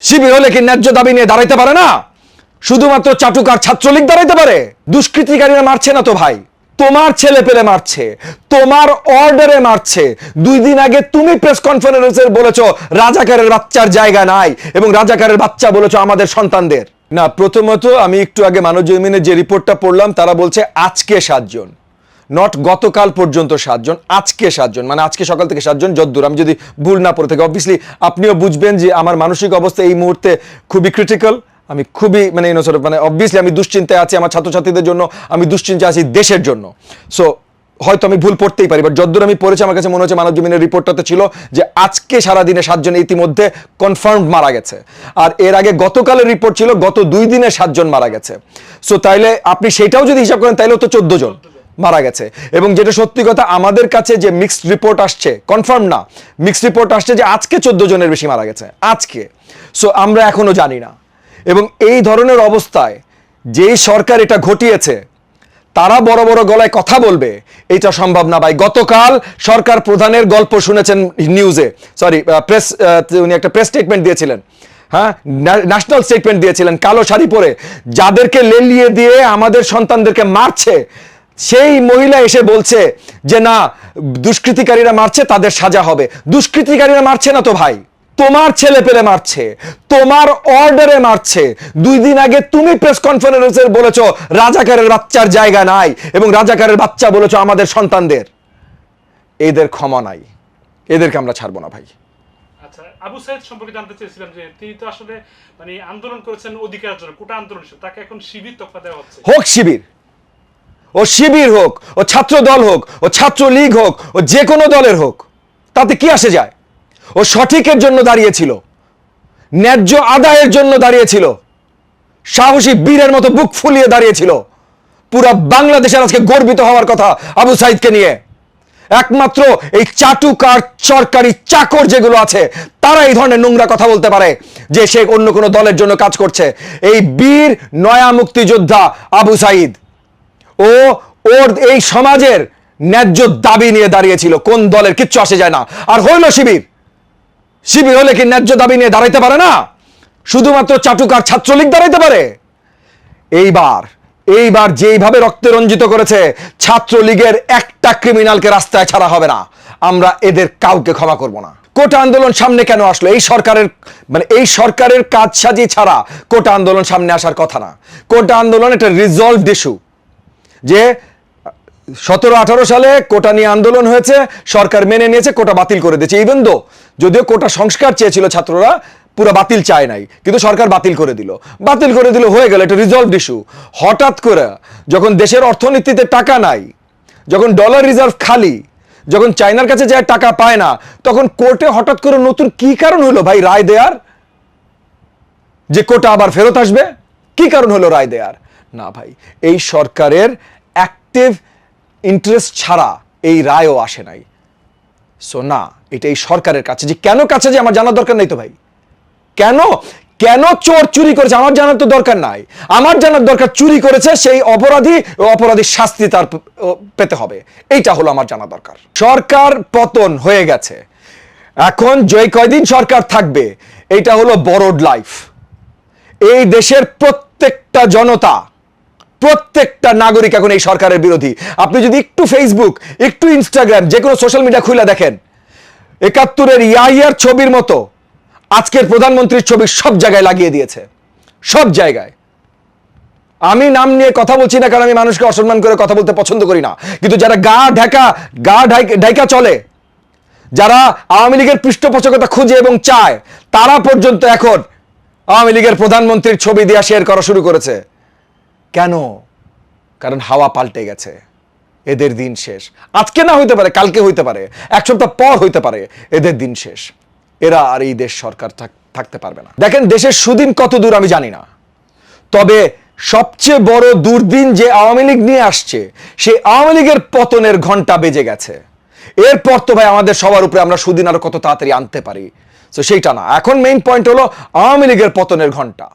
শিবির হলে কি ন্যায্য দাবি নিয়ে দাঁড়াইতে পারে না? শুধুমাত্র চাটুকার ছাত্রলীগ দাঁড়াইতে পারে? দুষ্কৃতিকারীরা মারছে না তো ভাই, তোমার ছেলে পেলে মারছে, তোমার অর্ডারে মারছে। 2 দিন আগে তুমি প্রেস কনফারেন্সে বলেছো রাজাকারের বাচ্চার জায়গা নাই, এবং রাজাকারের বাচ্চা বলেছো আমাদের সন্তানদের। না, প্রথমত আমি একটু আগে মানবজমিনের যে রিপোর্টটা পড়লাম, তারা বলছে আজকে 7 জন, নট গতকাল পর্যন্ত 7 জন, আজকে 7 জন, মানে আজকে সকাল থেকে 7 জন, যদ্দূর আমি যদি ভুল না পড়ে থাকি। অবভিয়াসলি আপনিও বুঝবেন যে আমার মানসিক অবস্থা এই মুহূর্তে খুবই ক্রিটিক্যাল। আমি খুবই অবভিয়াসলি আমি দুশ্চিন্তায় আছি আমার ছাত্রছাত্রীদের জন্য, আমি দুশ্চিন্তায় আছি দেশের জন্য। সো হয়তো আমি ভুল পড়তেই পারি, বাট যদ্দূর আমি পড়েছি আমার কাছে মনে হচ্ছে মানবজমিনের রিপোর্টটাতে ছিল যে আজকে সারাদিনে 7 জন ইতিমধ্যে কনফার্মড মারা গেছে, আর এর আগে গতকালের রিপোর্ট ছিল গত 2 দিনে 7 জন মারা গেছে। সো তাইলে আপনি সেটাও যদি হিসাব করেন তাইলেও তো 14 জন মারা গেছে। এবং যেটা সত্যি কথা, আমাদের কাছে যে মিক্সড রিপোর্ট আসছে, কনফার্ম না, মিক্সড রিপোর্ট আসছে যে আজকে 14 জনের বেশি মারা গেছে আজকে। সো আমরা এখনো জানি না। এবং এই ধরনের অবস্থায় যেই সরকার এটা ঘটিয়েছে তারা বড় বড় গলায় কথা বলবে, এটা সম্ভব না ভাই। গতকাল সরকার প্রধানের গল্প শুনেছেন নিউজে, সরি প্রেস, উনি একটা প্রেস স্টেটমেন্ট দিয়েছিলেন, হ্যাঁ, ন্যাশনাল স্টেটমেন্ট দিয়েছিলেন, কালো শাড়ি পরে যাদেরকে লেলিয়ে দিয়ে আমাদের সন্তানদেরকে মারছে, সেই মহিলা এসে বলছে যে না, দুষ্কৃতিকারীরা মারছে, তাদের সাজা হবে। দুষ্কৃতিকারীরা মারছে না তো ভাই, তোমার ছেলে পেলে মারছে, তোমার অর্ডারে মারছে। 2 দিন আগে তুমি প্রেস কনফারেন্সে বলেছো রাজাকারের বাচ্চার জায়গা নাই, এবং রাজাকারের বাচ্চা বলেছো আমাদের সন্তানদের। এদের ক্ষমা নাই, এদেরকে আমরা ছাড়বো না ভাই। আচ্ছা, আবু সাইদ সম্পর্কে জানতে চেয়েছিলাম যে তিনি তো আসলে মানে আন্দোলন করেছেন অধিকারের জন্য, কোটা আন্দোলন, তাকে এখন শিবির তকমা দেওয়া হচ্ছে। হোক শিবির, ও শিবির হোক, ও ছাত্র দল হোক, ও ছাত্র লীগ হোক, ও যে কোনো দলের হোক, তাতে কি আসে যায়? ও সঠিকের জন্য দাঁড়িয়েছিল, ন্যায্য আদায়ের জন্য দাঁড়িয়েছিল, সাহসী বীরের মতো বুক ফুলিয়ে দাঁড়িয়েছিল। পুরা বাংলাদেশের আজকে গর্বিত হওয়ার কথা আবু সাইদকে নিয়ে। একমাত্র এই চাটুকার সরকারি চাকর যেগুলো আছে, তারা এই ধরনের নোংরা কথা বলতে পারে যে সে অন্য কোনো দলের জন্য কাজ করছে। এই বীর নয়া মুক্তিযোদ্ধা আবু সাইদ, ওর এই সমাজের ন্যায্য দাবি নিয়ে দাঁড়িয়েছিল। কোন দলের কিচ্ছু আসে যায় না। আর হইল শিবির, শিবির হলে কি ন্যায্য দাবি নিয়ে দাঁড়াইতে পারে না? শুধুমাত্র চাটুকার ছাত্রলীগ দাঁড়াইতে পারে? এইবার যেইভাবে রক্তে রঞ্জিত করেছে ছাত্রলীগের একটা ক্রিমিনালকে রাস্তায় ছাড়া হবে না। আমরা এদের কাউকে ক্ষমা করব না। কোটা আন্দোলন সামনে কেন আসলো? এই সরকারের কাজ সাজি ছাড়া কোটা আন্দোলন সামনে আসার কথা না। কোটা আন্দোলন একটা রিজলভড ইস্যু, যে 17-18 সালে কোটা নিয়ে আন্দোলন হয়েছে, সরকার মেনে নিয়েছে, কোটা বাতিল করে দিয়েছে। ইভেন যদিও কোটা সংস্কার চেয়েছিল ছাত্ররা, পুরো বাতিল চায় নাই, কিন্তু সরকার বাতিল করে দিল, হয়ে গেল, এটা রিজলভড ইস্যু। হঠাৎ করে যখন দেশের অর্থনীতিতে টাকা নাই, যখন ডলার রিজার্ভ খালি, যখন চায়নার কাছে যায় টাকা পায় না, তখন কোর্টে হঠাৎ করে নতুন কি কারণ হলো ভাই রায় দেয়ার? যে কোটা আবার ফেরত আসবে? কি কারণ হলো রায় দেয়ার? না ভাই, এই সরকারের অ্যাক্টিভ ইন্টারেস্ট ছাড়া এই রায়ও আসে নাই। সো না, এটা এই সরকারের কাছে, যে কেন কাছে যে আমার জানার দরকার নাই তো ভাই। কেন চোর চুরি করেছে আমার জানার তো দরকার নাই। আমার জানার দরকার চুরি করেছে সেই অপরাধীর শাস্তি তার পেতে হবে, এইটা হলো আমার জানা দরকার। সরকার পতন হয়ে গেছে, এখন যে কয়দিন সরকার থাকবে এইটা হলো বরোড লাইফ। এই দেশের প্রত্যেকটা জনতা, প্রত্যেকটা নাগরিক এখন এই সরকারের বিরোধী। আপনি যদি একটু ফেসবুক, একটু ইনস্টাগ্রাম, যে কোনো সোশ্যাল মিডিয়া খুলে দেখেন, 71-এর ইয়াহিয়ার ছবির মতো আজকের প্রধানমন্ত্রীর ছবি সব জায়গায় লাগিয়ে দিয়েছে, সব জায়গায়। আমি নাম নিয়ে কথা বলছি না, কারণ আমি মানুষকে অসম্মান করে কথা বলতে পছন্দ করি না, কিন্তু যারা গা ঢাকা চলে, যারা আওয়ামী লীগের পৃষ্ঠপোষকতা খুঁজে এবং চায়, তারা পর্যন্ত এখন আওয়ামী লীগের প্রধানমন্ত্রীর ছবি দিয়ে শেয়ার করা শুরু করেছে। কেন? কারণ হাওয়া পাল্টে গেছে, এদের দিন শেষ। আজকে না হইতে পারে, কালকে হইতে পারে, 1 সপ্তাহ পর হইতে পারে, এদের দিন শেষ। এরা আর এই দেশ সরকার থাকতে পারবে না। দেখেন, দেশের সুদিন কত দূর আমি জানি না, তবে সবচেয়ে বড় দুর্দিন যে আওয়ামী লীগ নিয়ে আসছে, সেই আওয়ামী লীগের পতনের ঘন্টা বেজে গেছে। এরপর তো ভাই আমাদের সবার উপরে আমরা সুদিন আরো কত তাড়াতাড়ি আনতে পারি, তো সেইটা না। এখন মেইন পয়েন্ট হলো আওয়ামী লীগের পতনের ঘন্টা।